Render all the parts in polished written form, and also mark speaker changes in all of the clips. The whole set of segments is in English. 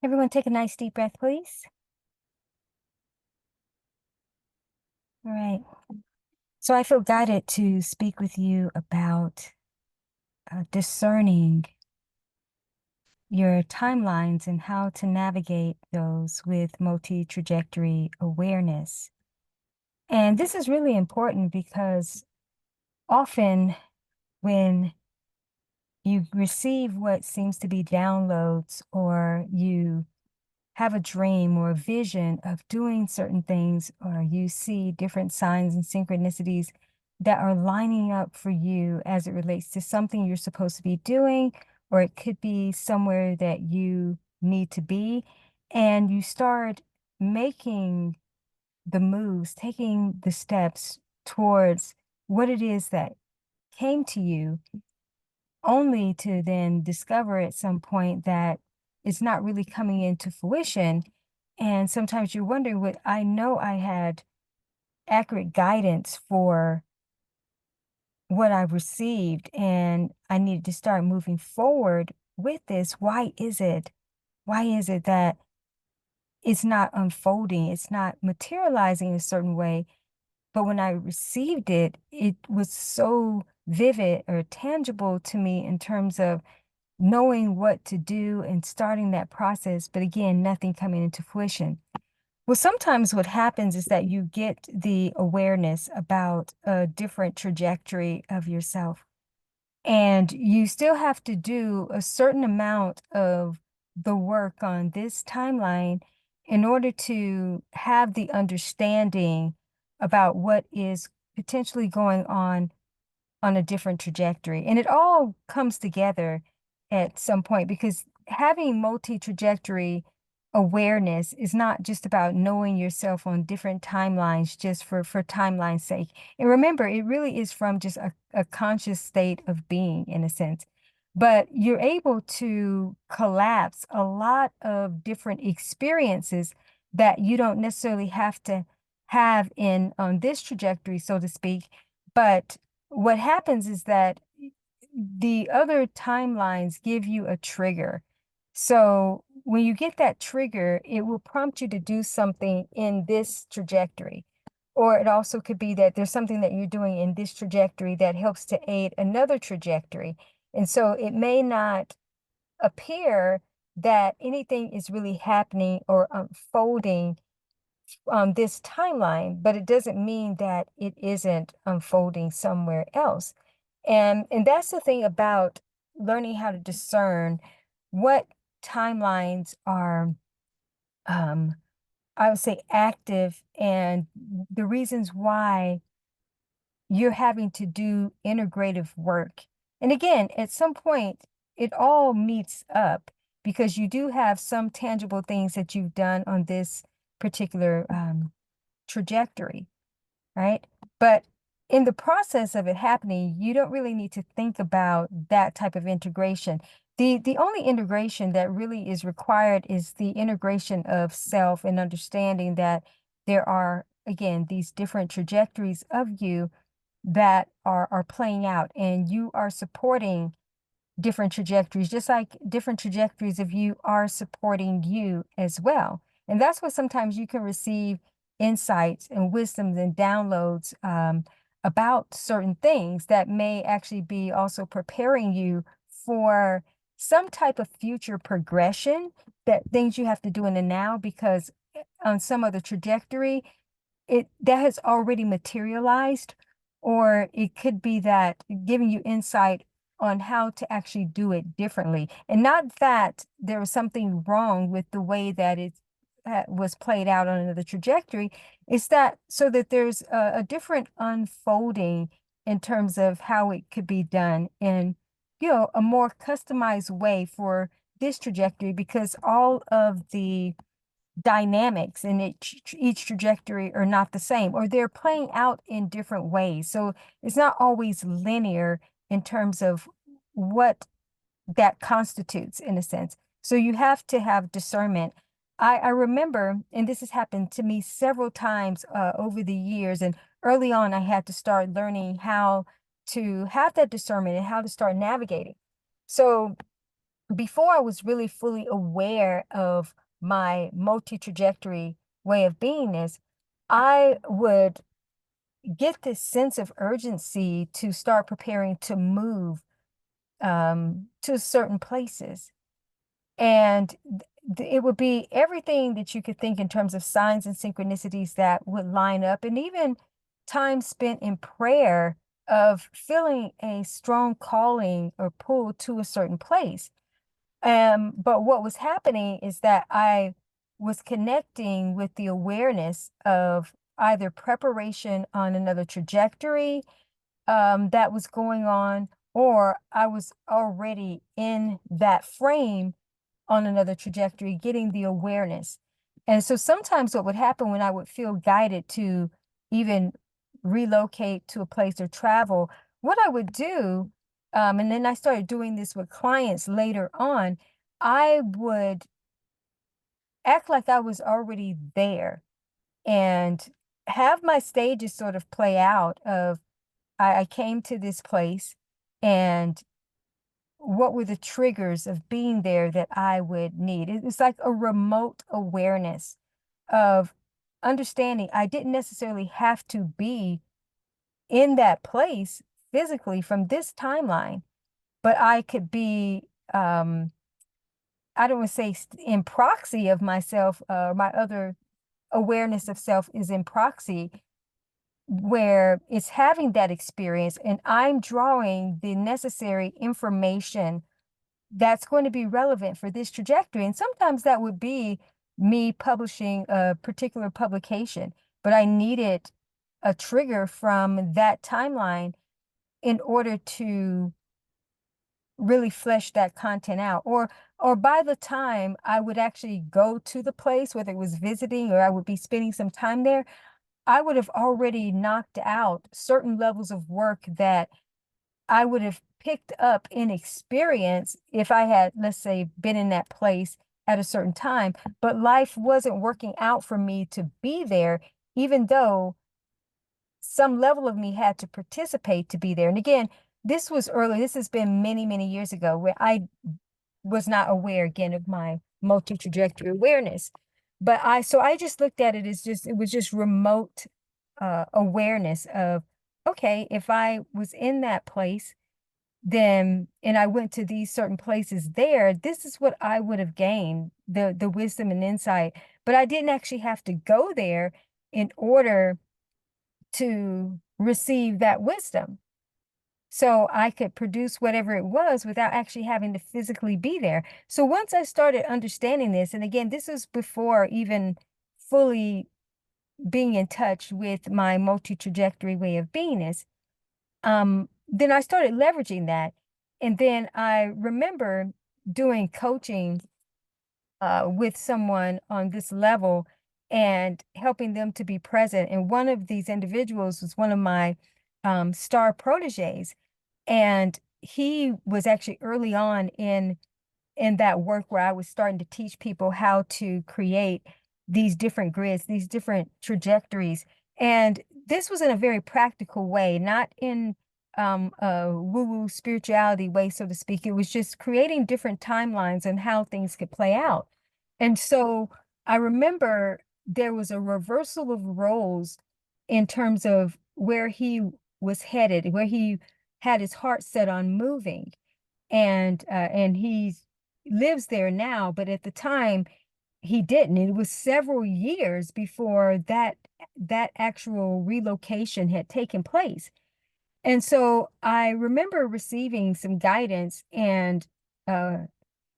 Speaker 1: Everyone take a nice deep breath, please. All right. So I feel guided to speak with you about discerning your timelines and how to navigate those with multi-trajectory awareness. And this is really important because often when you receive what seems to be downloads, or you have a dream or a vision of doing certain things, or you see different signs and synchronicities that are lining up for you as it relates to something you're supposed to be doing, or it could be somewhere that you need to be, and you start making the moves, taking the steps towards what it is that came to you, only to then discover at some point that it's not really coming into fruition. And sometimes you're wondering, what I know I had accurate guidance for what I received, and I needed to start moving forward with this. Why is it? Why is it that it's not unfolding? It's not materializing a certain way. But when I received it, it was so vivid or tangible to me in terms of knowing what to do and starting that process, but again, nothing coming into fruition. Well, sometimes what happens is that you get the awareness about a different trajectory of yourself, and you still have to do a certain amount of the work on this timeline in order to have the understanding about what is potentially going on a different trajectory. And it all comes together at some point, because having multi-trajectory awareness is not just about knowing yourself on different timelines just for timeline's sake. And remember, it really is from just a conscious state of being, in a sense. But you're able to collapse a lot of different experiences that you don't necessarily have to have in on this trajectory, so to speak. But what happens is that the other timelines give you a trigger. So when you get that trigger, it will prompt you to do something in this trajectory. Or it also could be that there's something that you're doing in this trajectory that helps to aid another trajectory. And so it may not appear that anything is really happening or unfolding on this timeline, but it doesn't mean that it isn't unfolding somewhere else. And that's the thing about learning how to discern what timelines are, I would say, active, and the reasons why you're having to do integrative work. And again, at some point, it all meets up, because you do have some tangible things that you've done on this particular trajectory, right? But in the process of it happening, you don't really need to think about that type of integration. The only integration that really is required is the integration of self, and understanding that there are, again, these different trajectories of you that are playing out, and you are supporting different trajectories, just like different trajectories of you are supporting you as well. And that's what sometimes you can receive insights and wisdoms and downloads about certain things that may actually be also preparing you for some type of future progression, that things you have to do in the now, because on some other trajectory, that has already materialized. Or it could be that giving you insight on how to actually do it differently. And not that there was something wrong with the way that it was played out on another trajectory. It's that so that there's a different unfolding in terms of how it could be done in, a more customized way for this trajectory, because all of the dynamics in each trajectory are not the same, or they're playing out in different ways. So it's not always linear in terms of what that constitutes, in a sense. So you have to have discernment. I remember, and this has happened to me several times over the years, and early on, I had to start learning how to have that discernment and how to start navigating. So before I was really fully aware of my multi-trajectory way of beingness, I would get this sense of urgency to start preparing to move to certain places. And it would be everything that you could think in terms of signs and synchronicities that would line up, and even time spent in prayer of feeling a strong calling or pull to a certain place. But what was happening is that I was connecting with the awareness of either preparation on another trajectory that was going on, or I was already in that frame on another trajectory, getting the awareness. And so sometimes what would happen when I would feel guided to even relocate to a place or travel, what I would do, and then I started doing this with clients later on, I would act like I was already there and have my stages sort of play out of I came to this place and what were the triggers of being there that I would need. It's like a remote awareness of understanding I didn't necessarily have to be in that place physically from this timeline, but I could be, I don't want to say in proxy of myself, my other awareness of self is in proxy, where it's having that experience and I'm drawing the necessary information that's going to be relevant for this trajectory. And sometimes that would be me publishing a particular publication, but I needed a trigger from that timeline in order to really flesh that content out. Or by the time I would actually go to the place, whether it was visiting or I would be spending some time there, I would have already knocked out certain levels of work that I would have picked up in experience if I had, let's say, been in that place at a certain time. But life wasn't working out for me to be there, even though some level of me had to participate to be there. And again, this was early. This has been many, many years ago where I was not aware again of my multi-trajectory awareness. But so I just looked at it as it was just remote awareness of, okay, if I was in that place, then, and I went to these certain places there, this is what I would have gained, the wisdom and insight. But I didn't actually have to go there in order to receive that wisdom. So I could produce whatever it was without actually having to physically be there. So once I started understanding this, and again, this was before even fully being in touch with my multi-trajectory way of beingness, then I started leveraging that. And then I remember doing coaching with someone on this level and helping them to be present. And one of these individuals was one of my star proteges. And he was actually early on in that work where I was starting to teach people how to create these different grids, these different trajectories. And this was in a very practical way, not in a woo-woo spirituality way, so to speak. It was just creating different timelines and how things could play out. And so I remember there was a reversal of roles in terms of where he was headed, where he had his heart set on moving. And he lives there now, but at the time he didn't. It was several years before that actual relocation had taken place. And so I remember receiving some guidance and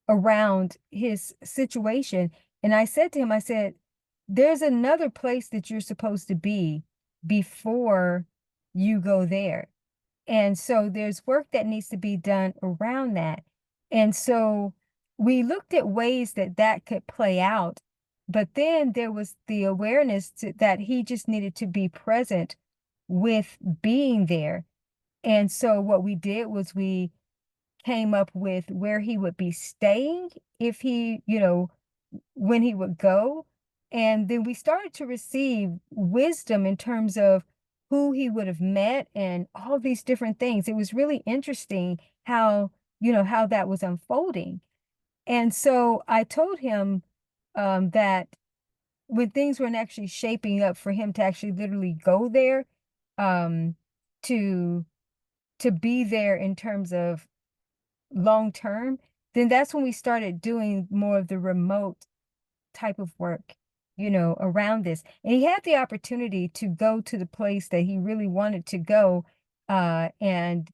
Speaker 1: around his situation. And I said to him, I said, there's another place that you're supposed to be before you go there. And so there's work that needs to be done around that. And so we looked at ways that that could play out. But then there was the awareness that he just needed to be present with being there. And so what we did was we came up with where he would be staying if he, when he would go. And then we started to receive wisdom in terms of who he would have met and all these different things. It was really interesting how that was unfolding. And so I told him that when things weren't actually shaping up for him to actually literally go there, um, to be there in terms of long term, then that's when we started doing more of the remote type of work, around this. And he had the opportunity to go to the place that he really wanted to go. And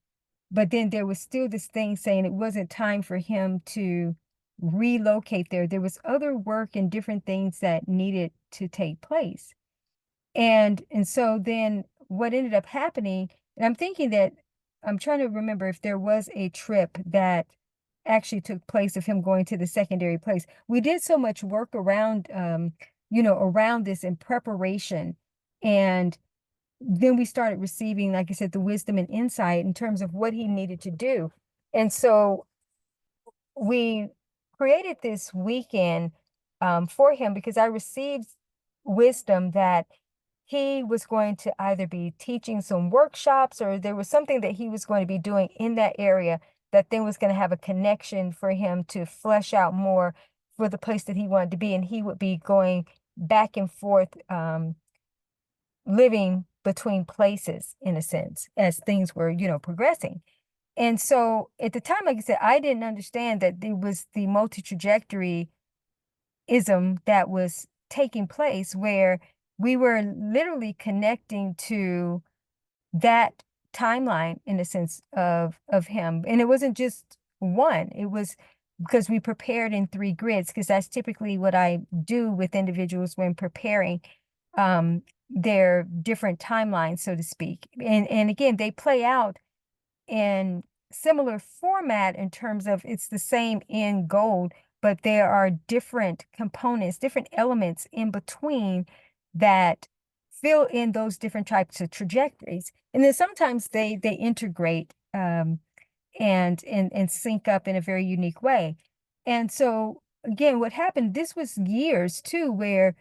Speaker 1: but then there was still this thing saying it wasn't time for him to relocate there. There was other work and different things that needed to take place. And so then what ended up happening, and I'm thinking that I'm trying to remember if there was a trip that actually took place of him going to the secondary place. We did so much work around around this in preparation. And then we started receiving, like I said, the wisdom and insight in terms of what he needed to do. And so we created this weekend for him because I received wisdom that he was going to either be teaching some workshops or there was something that he was going to be doing in that area that then was going to have a connection for him to flesh out more for the place that he wanted to be. And he would be going back and forth, living between places in a sense as things were, progressing. And so at the time, like I said, I didn't understand that there was the multi-trajectory ism that was taking place where we were literally connecting to that timeline in a sense of him. And it wasn't just one, it was because we prepared in 3 grids, because that's typically what I do with individuals when preparing their different timelines, so to speak. And again, they play out in similar format in terms of it's the same end goal, but there are different components, different elements in between that fill in those different types of trajectories. And then sometimes they integrate and sync up in a very unique way. And so again, what happened, this was years too, where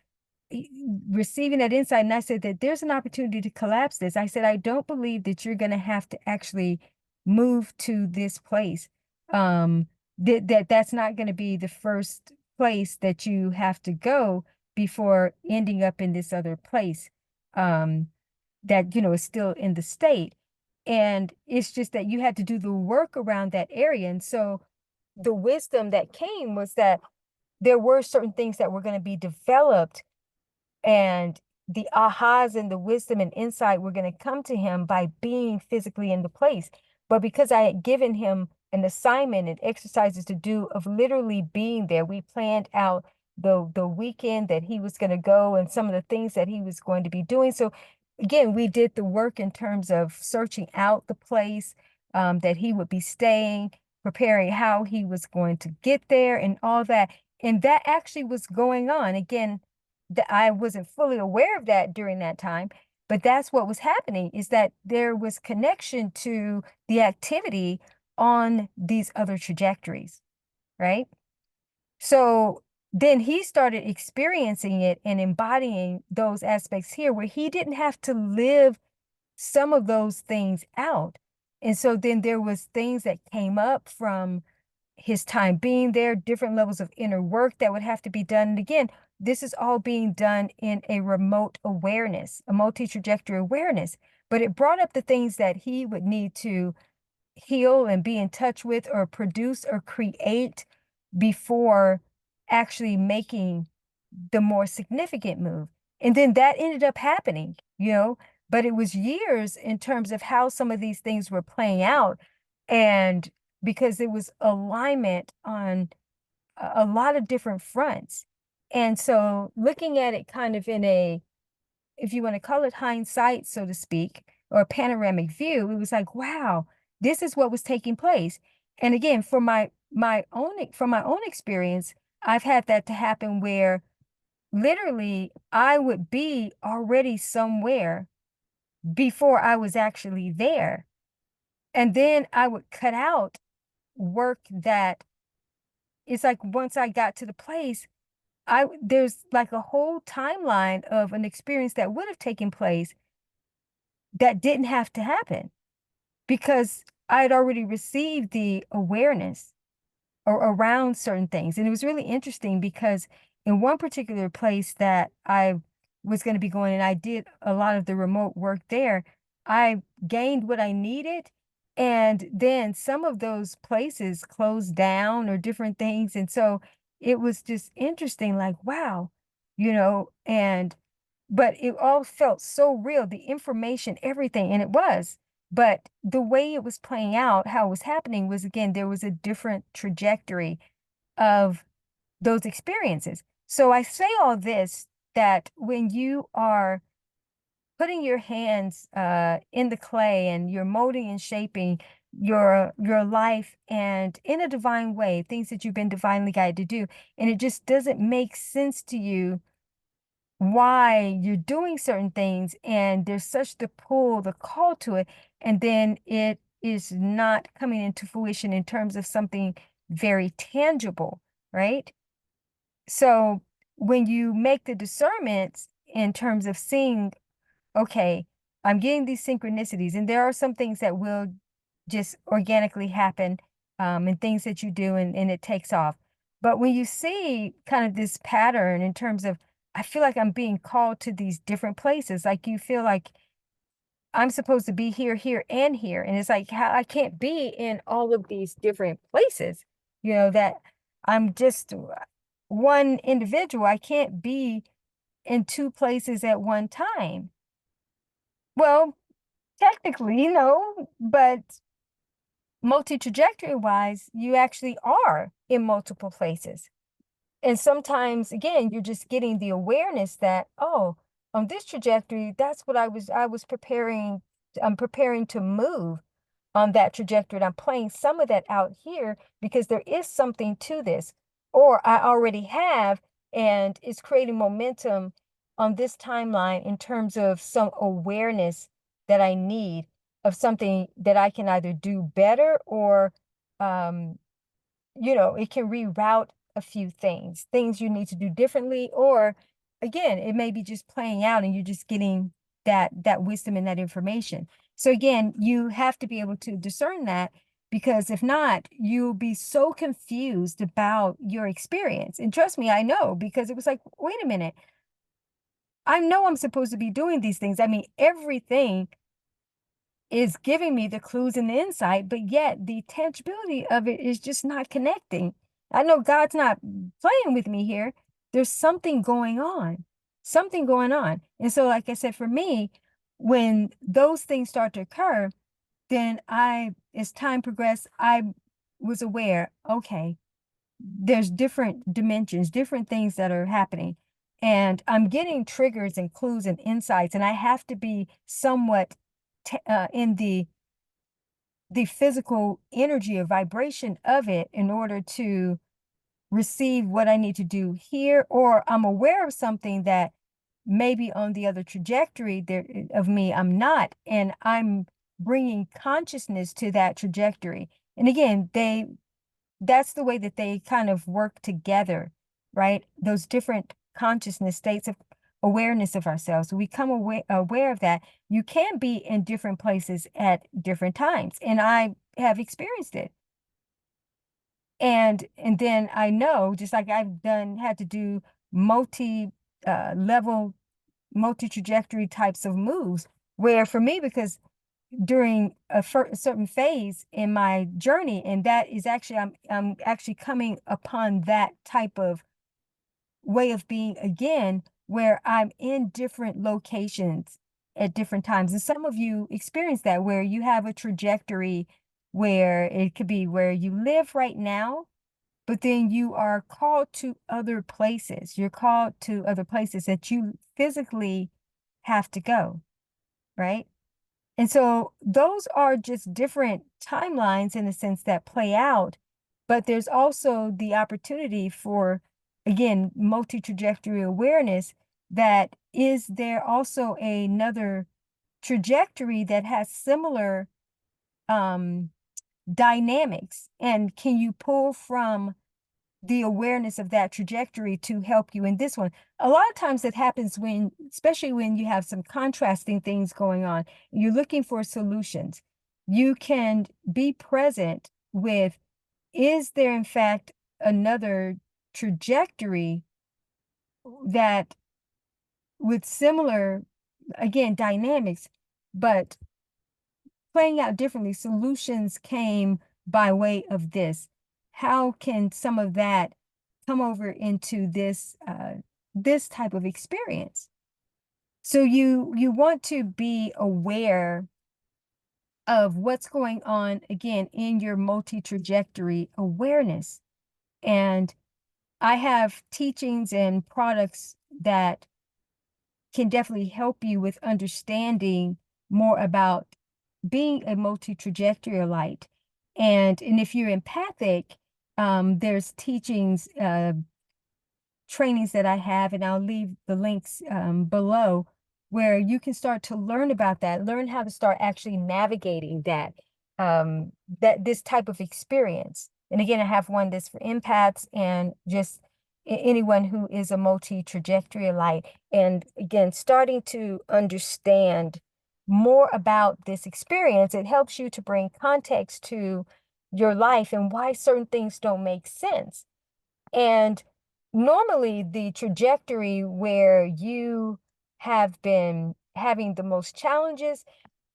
Speaker 1: receiving that insight, and I said that there's an opportunity to collapse this. I said, I don't believe that you're going to have to actually move to this place. That's not going to be the first place that you have to go before ending up in this other place, that, is still in the state. And it's just that you had to do the work around that area. And so the wisdom that came was that there were certain things that were going to be developed, and the ahas and the wisdom and insight were going to come to him by being physically in the place. But because I had given him an assignment and exercises to do of literally being there, we planned out the weekend that he was going to go and some of the things that he was going to be doing. So again, we did the work in terms of searching out the place that he would be staying, preparing how he was going to get there and all that. And that actually was going on. Again, that I wasn't fully aware of that during that time, but that's what was happening, is that there was connection to the activity on these other trajectories, right? So then he started experiencing it and embodying those aspects here where he didn't have to live some of those things out. And so then there was things that came up from his time being there, different levels of inner work that would have to be done. And again, this is all being done in a remote awareness, a multi-trajectory awareness. But it brought up the things that he would need to heal and be in touch with or produce or create before actually making the more significant move. And then that ended up happening, but it was years in terms of how some of these things were playing out. And because it was alignment on a lot of different fronts. And so looking at it kind of in a, if you want to call it hindsight, so to speak, or a panoramic view, it was like, wow, this is what was taking place. And again, for from my own experience, I've had that to happen where literally I would be already somewhere before I was actually there. And then I would cut out work that it's like once I got to the place, there's like a whole timeline of an experience that would have taken place that didn't have to happen because I had already received the awareness around certain things. And it was really interesting because in one particular place that I was going to be going, and I did a lot of the remote work there, I gained what I needed. And then some of those places closed down or different things. And so it was just interesting, like, wow, but it all felt so real, the information, everything, and it was. But the way it was playing out, how it was happening was, again, there was a different trajectory of those experiences. So I say all this, that when you are putting your hands in the clay and you're molding and shaping your life and in a divine way, things that you've been divinely guided to do, and it just doesn't make sense to you why you're doing certain things, and there's such the pull, the call to it, and then it is not coming into fruition in terms of something very tangible, right? So when you make the discernments in terms of seeing, okay, I'm getting these synchronicities, and there are some things that will just organically happen, and things that you do, and it takes off. But when you see kind of this pattern in terms of, I feel like I'm being called to these different places, like you feel like I'm supposed to be here, here, and here. And it's like, how I can't be in all of these different places, that I'm just one individual. I can't be in two places at one time. Well, technically, no, but multi-trajectory wise, you actually are in multiple places. And sometimes, again, you're just getting the awareness that, oh, on this trajectory, that's what I was preparing. I'm preparing to move on that trajectory. And I'm playing some of that out here because there is something to this, or I already have, and it's creating momentum on this timeline in terms of some awareness that I need of something that I can either do better, or um, it can reroute a few things you need to do differently, or again, it may be just playing out and you're just getting that wisdom and that information. So again, you have to be able to discern that, because if not, you'll be so confused about your experience. And trust me, I know, because it was like, wait a minute, I know I'm supposed to be doing these things. I mean, everything is giving me the clues and the insight, but yet the tangibility of it is just not connecting. I know God's not playing with me here. There's something going on, something going on. And so, like I said, for me, when those things start to occur, then as time progressed, I was aware, okay, there's different dimensions, different things that are happening. And I'm getting triggers and clues and insights, and I have to be somewhat in the physical energy or vibration of it in order to receive what I need to do here, or I'm aware of something that maybe on the other trajectory there of me, I'm not, and I'm bringing consciousness to that trajectory. And again, that's the way that they kind of work together, right? Those different consciousness states of awareness of ourselves. We become aware of that. You can be in different places at different times, and I have experienced it. And then I know, just like had to do multi level, multi trajectory types of moves, where for me, because during a certain phase in my journey, and that is actually, I'm actually coming upon that type of way of being again, where I'm in different locations at different times. And some of you experience that, where you have a trajectory where it could be where you live right now, but then you are called to other places. You're called to other places that you physically have to go, right? And so those are just different timelines in a sense that play out, but there's also the opportunity for, again, multi-trajectory awareness, that is there also another trajectory that has similar dynamics, and can you pull from the awareness of that trajectory to help you in this one? A lot of times it happens when, especially when you have some contrasting things going on, you're looking for solutions. You can be present with is there in fact another trajectory that with similar, again, dynamics, but playing out differently, solutions came by way of this. How can some of that come over into this type of experience? So you want to be aware of what's going on, again, in your multi-trajectory awareness. And I have teachings and products that can definitely help you with understanding more about being a multi-trajectory light. And if you're empathic, there's teachings, trainings that I have, and I'll leave the links below, where you can start to learn about that, learn how to start actually navigating that this type of experience. And again, I have one that's for empaths and just anyone who is a multi-trajectory light. And again, starting to understand more about this experience, it helps you to bring context to your life and why certain things don't make sense. And normally the trajectory where you have been having the most challenges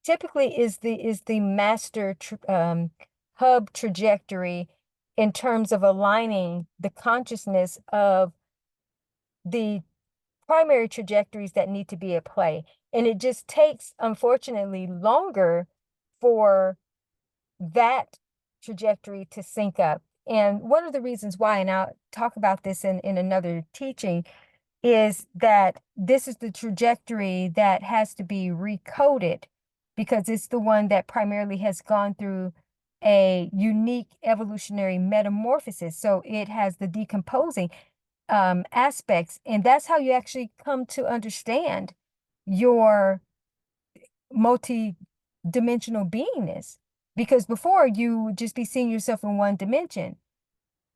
Speaker 1: typically is the master hub trajectory, in terms of aligning the consciousness of the primary trajectories that need to be at play. And it just takes, unfortunately, longer for that trajectory to sync up. And one of the reasons why, and I'll talk about this in another teaching, is that this is the trajectory that has to be recoded, because it's the one that primarily has gone through a unique evolutionary metamorphosis. So it has the decomposing aspects, and that's how you actually come to understand your multi-dimensional beingness. Because before, you would just be seeing yourself in one dimension.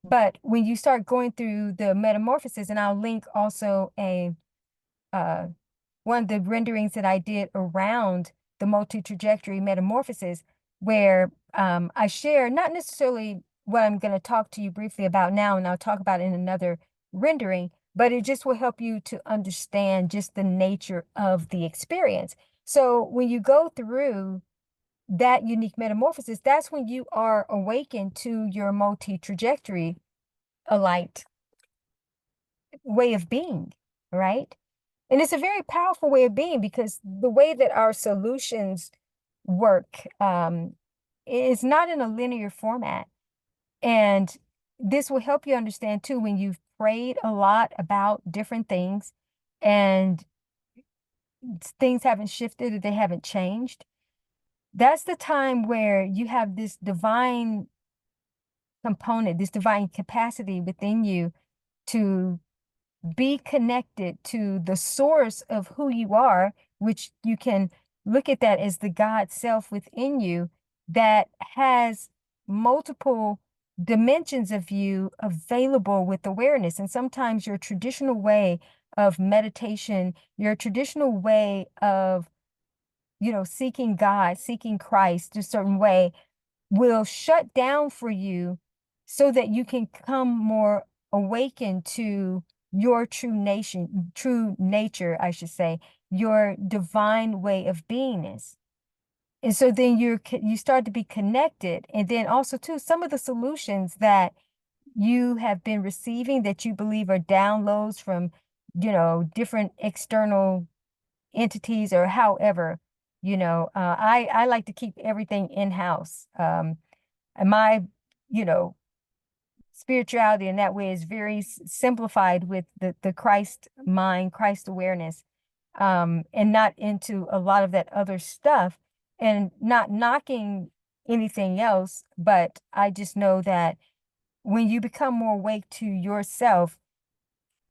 Speaker 1: But when you start going through the metamorphosis, and I'll link also uh, one of the renderings that I did around the multi-trajectory metamorphosis, where I share not necessarily what I'm going to talk to you briefly about now, and I'll talk about in another rendering, but it just will help you to understand just the nature of the experience. So when you go through that unique metamorphosis, that's when you are awakened to your multi-trajectory light way of being, right? And it's a very powerful way of being, because the way that our solutions work is not in a linear format. And this will help you understand too, when you've prayed a lot about different things and things haven't shifted or they haven't changed. That's the time where you have this divine component, this divine capacity within you to be connected to the source of who you are, which you can look at that as the God self within you that has multiple dimensions of you available with awareness. And sometimes your traditional way of meditation, your traditional way of, seeking God, seeking Christ a certain way, will shut down for you so that you can come more awakened to your true nature, I should say, your divine way of beingness. And so then you start to be connected. And then also too, some of the solutions that you have been receiving that you believe are downloads from, different external entities or however, I like to keep everything in-house. And my, you know, spirituality in that way is very simplified with the Christ mind, Christ awareness, and not into a lot of that other stuff, and not knocking anything else. But I just know that when you become more awake to yourself,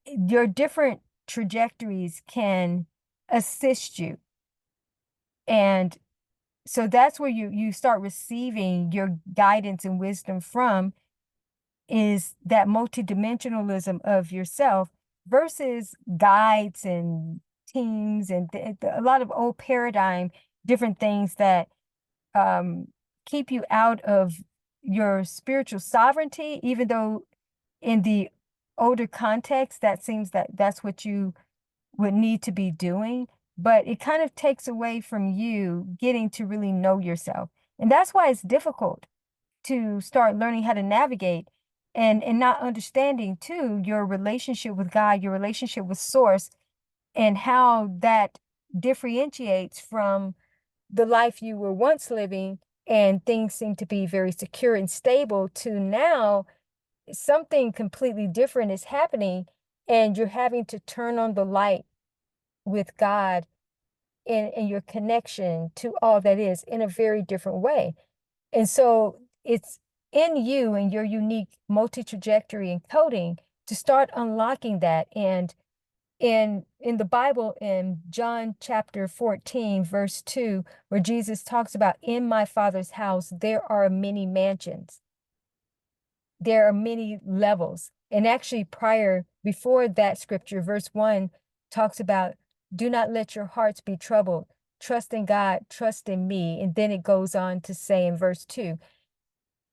Speaker 1: your different trajectories can assist you. And so that's where you start receiving your guidance and wisdom from, is that multidimensionalism of yourself versus guides and teams and a lot of old paradigm, different things that keep you out of your spiritual sovereignty, even though in the older context, that seems that that's what you would need to be doing, but it kind of takes away from you getting to really know yourself. And that's why it's difficult to start learning how to navigate and not understanding too your relationship with God, your relationship with source, and how that differentiates from the life you were once living and things seem to be very secure and stable to now something completely different is happening and you're having to turn on the light with God in your connection to all that is in a very different way. And so it's in you and your unique multi-trajectory and coding to start unlocking that. And in the Bible, in John chapter 14, verse 2, where Jesus talks about, in my Father's house, there are many mansions. There are many levels. And actually before that scripture, verse 1 talks about, do not let your hearts be troubled. Trust in God, trust in me. And then it goes on to say in verse 2,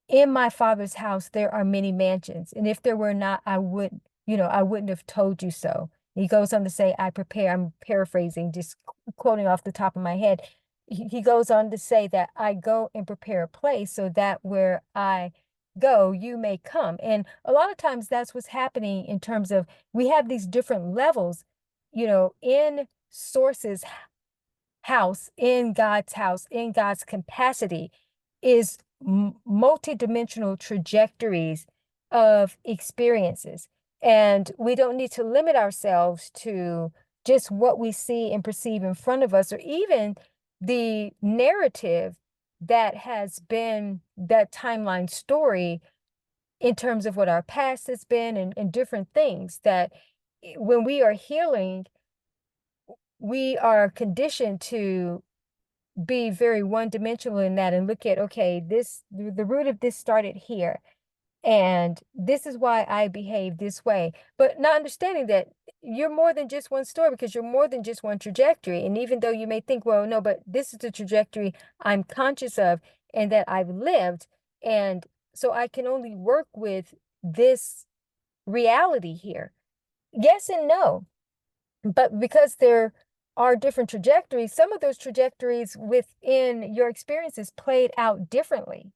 Speaker 1: in my Father's house, there are many mansions. And if there were not, I wouldn't have told you so. He goes on to say, I'm paraphrasing, just quoting off the top of my head. He goes on to say that I go and prepare a place so that where I go, you may come. And a lot of times that's what's happening in terms of we have these different levels, in Source's house, in God's capacity is multidimensional trajectories of experiences. And we don't need to limit ourselves to just what we see and perceive in front of us, or even the narrative that has been that timeline story in terms of what our past has been and different things that when we are healing, we are conditioned to be very one-dimensional in that and look at, okay, the root of this started here. And this is why I behave this way. But not understanding that you're more than just one story because you're more than just one trajectory. And even though you may think, well, no, but this is the trajectory I'm conscious of and that I've lived. And so I can only work with this reality here. Yes and no. But because there are different trajectories, some of those trajectories within your experiences played out differently.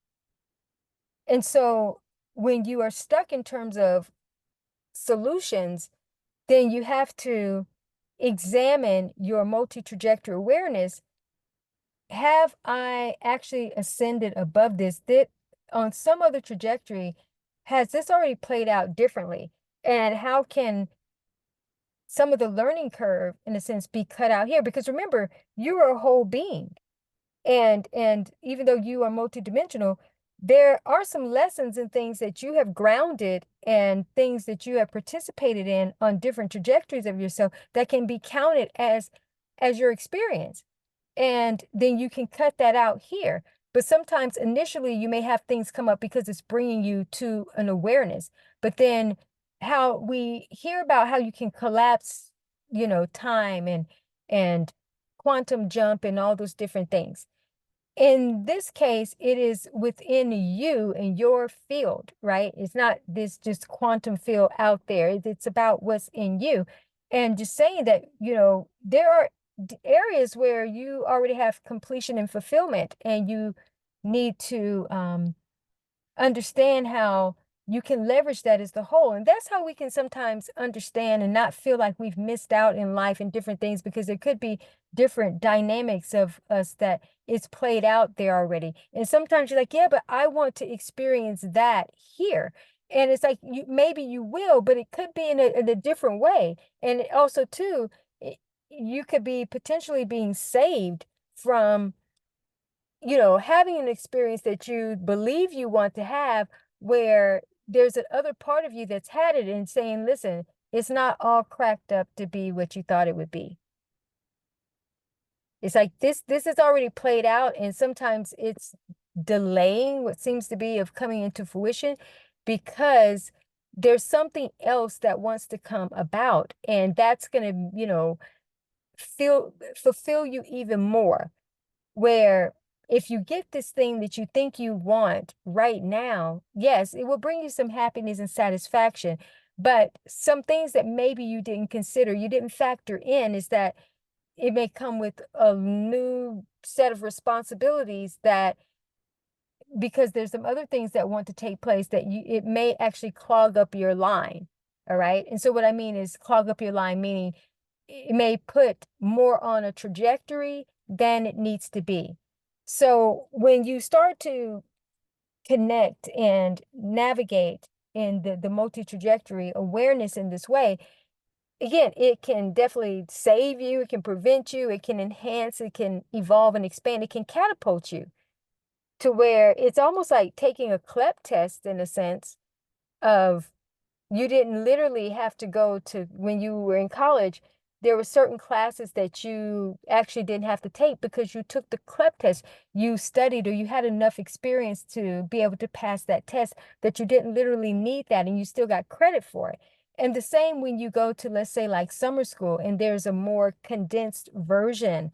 Speaker 1: And so when you are stuck in terms of solutions, then you have to examine your multi-trajectory awareness. Have I actually ascended above this? Did on some other trajectory, has this already played out differently? And how can some of the learning curve, in a sense, be cut out here? Because remember, you are a whole being. And even though you are multidimensional, there are some lessons and things that you have grounded and things that you have participated in on different trajectories of yourself that can be counted as your experience. And then you can cut that out here. But sometimes initially you may have things come up because it's bringing you to an awareness. But then how we hear about how you can collapse, time and quantum jump and all those different things. In this case, it is within you and your field, right? It's not this just quantum field out there. It's about what's in you. And just saying that, there are areas where you already have completion and fulfillment, and you need to understand how you can leverage that as the whole. And that's how we can sometimes understand and not feel like we've missed out in life and different things, because there could be different dynamics of us that it's played out there already. And sometimes you're like, yeah, but I want to experience that here. And it's like, maybe you will, but it could be in a different way. And also too, you could be potentially being saved from, having an experience that you believe you want to have, where there's another part of you that's had it and saying, listen, it's not all cracked up to be what you thought it would be. It's like this is already played out, and sometimes it's delaying what seems to be of coming into fruition because there's something else that wants to come about, and that's going to, fulfill you even more, where if you get this thing that you think you want right now, yes, it will bring you some happiness and satisfaction. But some things that maybe you didn't consider, you didn't factor in, is that it may come with a new set of responsibilities that, because there's some other things that want to take place, that it may actually clog up your line. All right. And so what I mean is clog up your line, meaning it may put more on a trajectory than it needs to be. So when you start to connect and navigate in the multi-trajectory awareness in this way, again, it can definitely save you, it can prevent you, it can enhance, it can evolve and expand, it can catapult you to where it's almost like taking a CLEP test in a sense of, you didn't literally have to go to, when you were in college, there were certain classes that you actually didn't have to take because you took the CLEP test. You studied, or you had enough experience to be able to pass that test, that you didn't literally need that, and you still got credit for it. And the same when you go to, let's say, like summer school, and there's a more condensed version,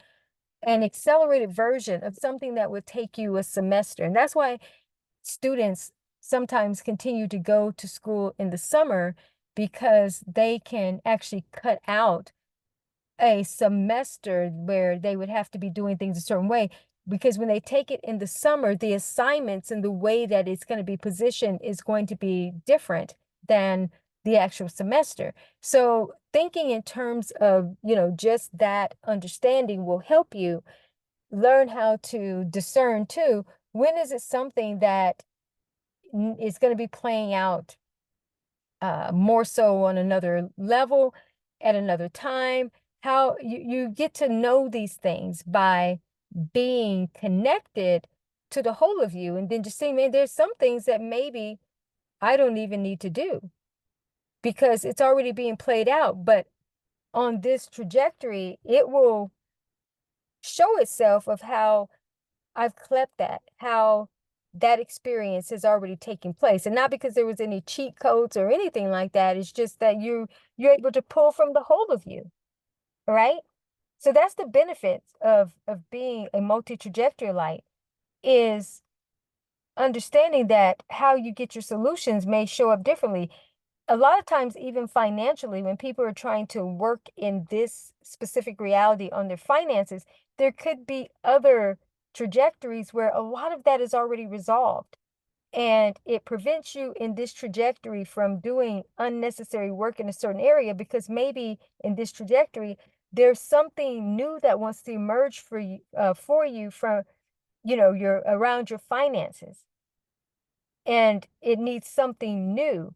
Speaker 1: an accelerated version of something that would take you a semester. And that's why students sometimes continue to go to school in the summer, because they can actually cut out a semester where they would have to be doing things a certain way. Because when they take it in the summer, the assignments and the way that it's going to be positioned is going to be different than the actual semester. So thinking in terms of, just that understanding will help you learn how to discern too. When is it something that is going to be playing out more so on another level at another time? How you get to know these things by being connected to the whole of you, and then just saying, man, there's some things that maybe I don't even need to do because it's already being played out. But on this trajectory, it will show itself of how I've clept that, how that experience has already taken place. And not because there was any cheat codes or anything like that. It's just that you're able to pull from the whole of you. All right. So that's the benefits of being a multi-trajectory light, is understanding that how you get your solutions may show up differently. A lot of times, even financially, when people are trying to work in this specific reality on their finances, there could be other trajectories where a lot of that is already resolved. And it prevents you in this trajectory from doing unnecessary work in a certain area, because maybe in this trajectory, there's something new that wants to emerge for you from, your around your finances. And it needs something new.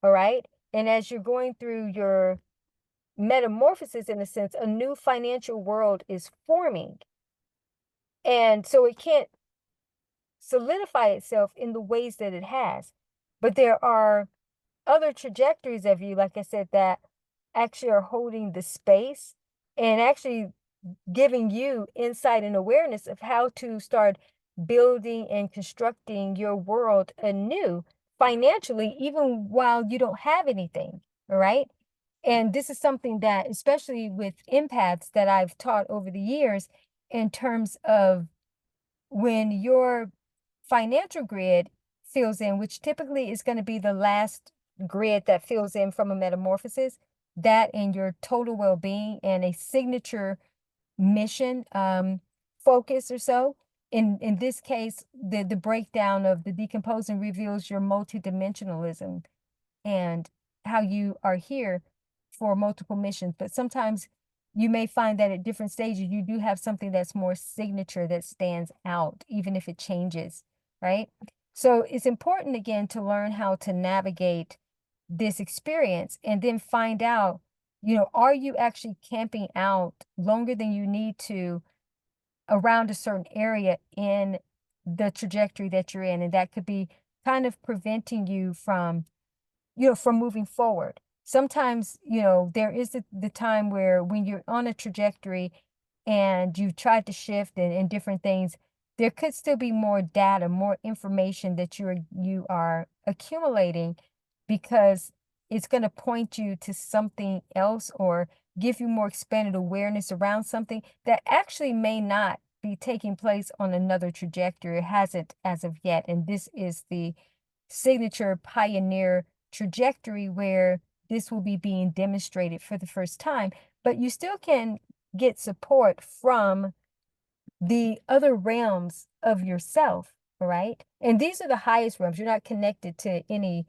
Speaker 1: All right. And as you're going through your metamorphosis, in a sense, a new financial world is forming. And so it can't solidify itself in the ways that it has. But there are other trajectories of you, like I said, that actually are holding the space and actually giving you insight and awareness of how to start building and constructing your world anew financially, even while you don't have anything. All right. And this is something that, especially with empaths, that I've taught over the years, in terms of when your financial grid fills in, which typically is going to be the last grid that fills in from a metamorphosis, that and your total well-being and a signature mission focus or so. In this case, the breakdown of the decomposing reveals your multidimensionalism and how you are here for multiple missions. But sometimes you may find that at different stages, you do have something that's more signature that stands out, even if it changes, right? So it's important, again, to learn how to navigate this experience and then find out, are you actually camping out longer than you need to around a certain area in the trajectory that you're in? And that could be kind of preventing you from from moving forward. Sometimes, there is the time where when you're on a trajectory and you've tried to shift and different things, there could still be more data, more information that you are accumulating, because it's going to point you to something else or give you more expanded awareness around something that actually may not be taking place on another trajectory. It hasn't as of yet. And this is the signature pioneer trajectory where this will be being demonstrated for the first time. But you still can get support from the other realms of yourself, right? And these are the highest realms. You're not connected to any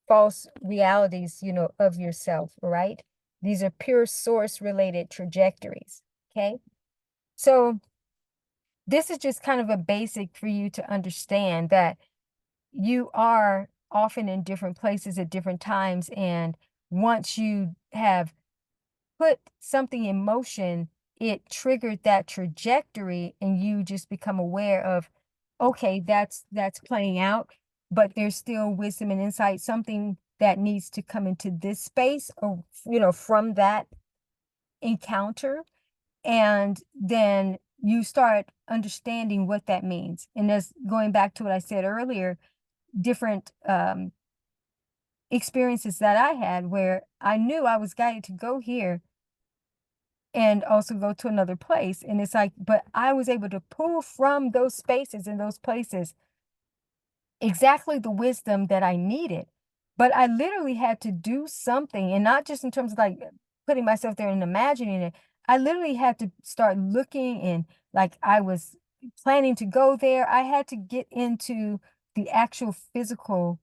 Speaker 1: false realities, of yourself, right? These are pure source related trajectories, okay? So this is just kind of a basic for you to understand that you are often in different places at different times. And once you have put something in motion, it triggered that trajectory and you just become aware of, okay, that's playing out, but there's still wisdom and insight, something that needs to come into this space or, from that encounter. And then you start understanding what that means. And as going back to what I said earlier, different experiences that I had where I knew I was guided to go here and also go to another place. And it's like, but I was able to pull from those spaces and those places exactly the wisdom that I needed. But I literally had to do something, and not just in terms of like putting myself there and imagining it. I literally had to start looking, and like I was planning to go there. I had to get into the actual physical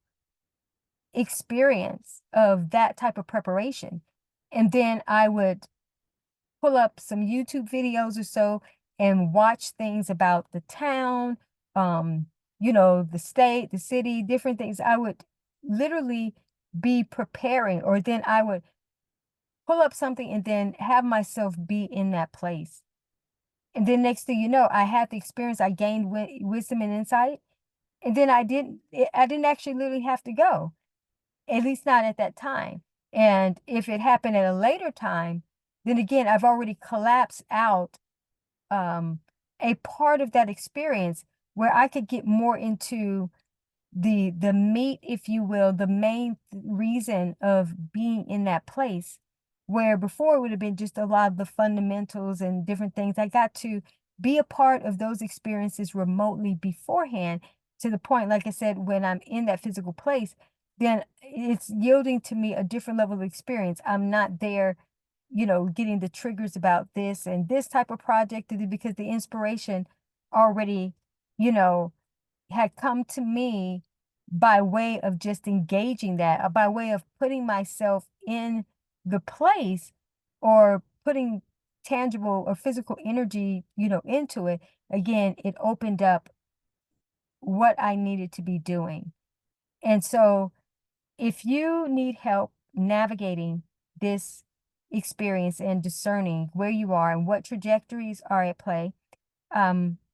Speaker 1: experience of that type of preparation. And then I would pull up some YouTube videos or so and watch things about the town, the state, the city, different things. I would literally be preparing, or then I would pull up something and then have myself be in that place. And then next thing you know, I had the experience, I gained wisdom and insight. And then I didn't actually literally have to go, at least not at that time. And if it happened at a later time, then again, I've already collapsed out a part of that experience where I could get more into the meat, if you will, the main reason of being in that place, where before it would have been just a lot of the fundamentals and different things. I got to be a part of those experiences remotely beforehand, to the point, like I said, when I'm in that physical place, then it's yielding to me a different level of experience. I'm not there, getting the triggers about this and this type of project, because the inspiration already, you know, had come to me by way of just engaging that, by way of putting myself in the place, or putting tangible or physical energy, into it. Again, it opened up what I needed to be doing. And so if you need help navigating this experience and discerning where you are and what trajectories are at play,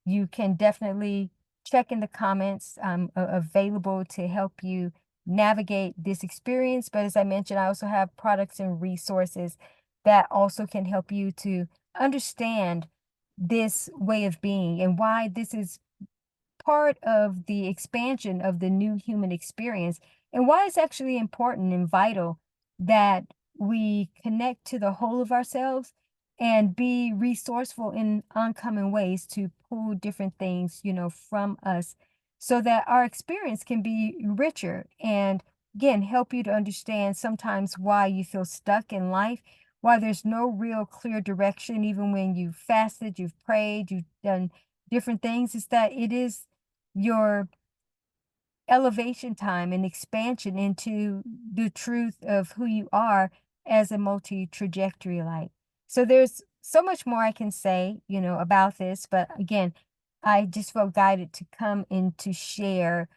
Speaker 1: you can definitely check in the comments. I'm available to help you navigate this experience. But as I mentioned, I also have products and resources that also can help you to understand this way of being and why this is part of the expansion of the new human experience, and why it's actually important and vital that we connect to the whole of ourselves and be resourceful in uncommon ways to pull different things, from us, so that our experience can be richer, and again, help you to understand sometimes why you feel stuck in life, why there's no real clear direction, even when you've fasted, you've prayed, you've done different things. Is that it is your elevation time and expansion into the truth of who you are as a multi-trajectory light. So there's so much more I can say, about this, but again, I just felt guided to come and to share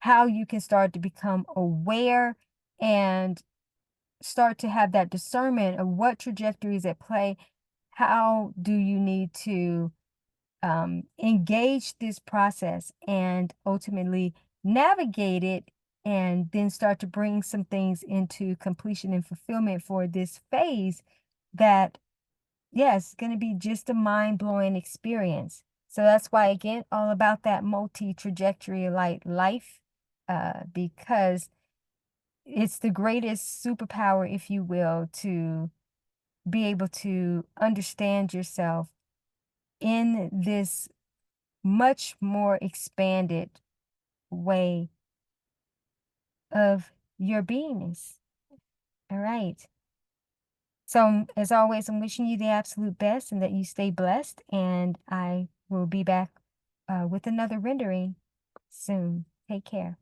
Speaker 1: how you can start to become aware and start to have that discernment of what trajectory is at play. How do you need to engage this process and ultimately navigate it, and then start to bring some things into completion and fulfillment for this phase that, yes, going to be just a mind-blowing experience. So that's why, again, all about that multi-trajectory life, because it's the greatest superpower, if you will, to be able to understand yourself in this much more expanded way of your beingness. All right. So, as always, I'm wishing you the absolute best and that you stay blessed. And I will be back with another rendering soon. Take care.